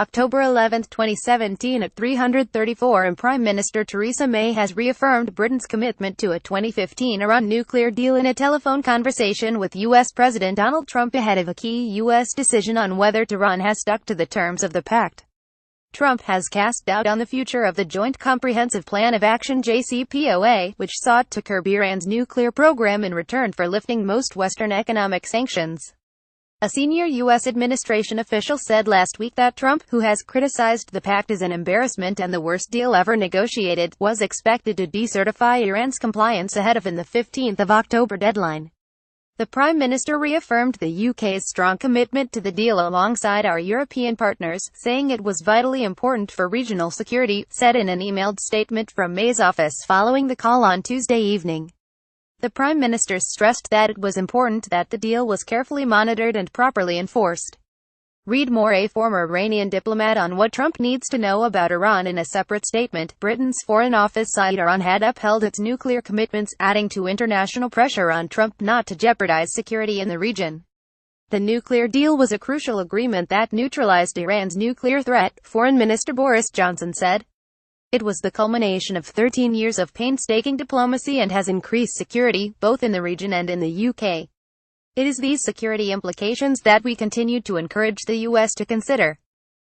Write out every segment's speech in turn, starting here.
October 11, 2017 at 3:34 am. Prime Minister Theresa May has reaffirmed Britain's commitment to a 2015 Iran nuclear deal in a telephone conversation with U.S. President Donald Trump ahead of a key U.S. decision on whether Tehran has stuck to the terms of the pact. Trump has cast doubt on the future of the Joint Comprehensive Plan of Action (JCPOA), which sought to curb Iran's nuclear program in return for lifting most Western economic sanctions. A senior U.S. administration official said last week that Trump, who has criticized the pact as an embarrassment and the worst deal ever negotiated, was expected to decertify Iran's compliance ahead of the 15th of October deadline. The Prime Minister reaffirmed the UK's strong commitment to the deal alongside our European partners, saying it was vitally important for regional security, said in an emailed statement from May's office following the call on Tuesday evening. The Prime Minister stressed that it was important that the deal was carefully monitored and properly enforced. Read more. A former Iranian diplomat on what Trump needs to know about Iran. In a separate statement, Britain's Foreign Office said Iran had upheld its nuclear commitments, adding to international pressure on Trump not to jeopardize security in the region. The nuclear deal was a crucial agreement that neutralized Iran's nuclear threat, Foreign Minister Boris Johnson said. It was the culmination of 13 years of painstaking diplomacy and has increased security, both in the region and in the UK. It is these security implications that we continue to encourage the U.S. to consider.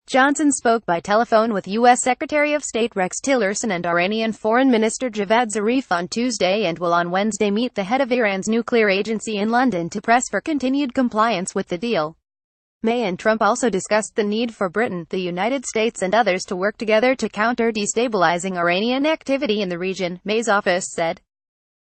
Johnson spoke by telephone with U.S. Secretary of State Rex Tillerson and Iranian Foreign Minister Javad Zarif on Tuesday and will on Wednesday meet the head of Iran's nuclear agency in London to press for continued compliance with the deal. May and Trump also discussed the need for Britain, the United States and others to work together to counter destabilizing Iranian activity in the region, May's office said.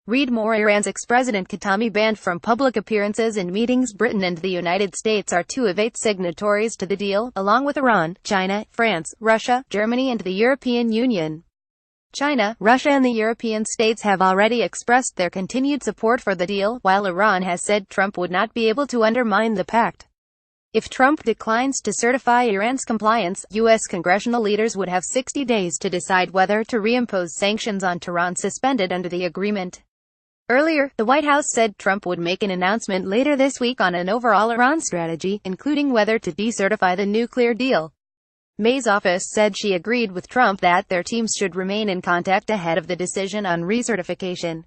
Read more. Iran's ex-president Khatami banned from public appearances and meetings. Britain and the United States are two of 8 signatories to the deal, along with Iran, China, France, Russia, Germany and the European Union. China, Russia and the European states have already expressed their continued support for the deal, while Iran has said Trump would not be able to undermine the pact. If Trump declines to certify Iran's compliance, U.S. congressional leaders would have 60 days to decide whether to reimpose sanctions on Tehran suspended under the agreement. Earlier, the White House said Trump would make an announcement later this week on an overall Iran strategy, including whether to decertify the nuclear deal. May's office said she agreed with Trump that their teams should remain in contact ahead of the decision on recertification.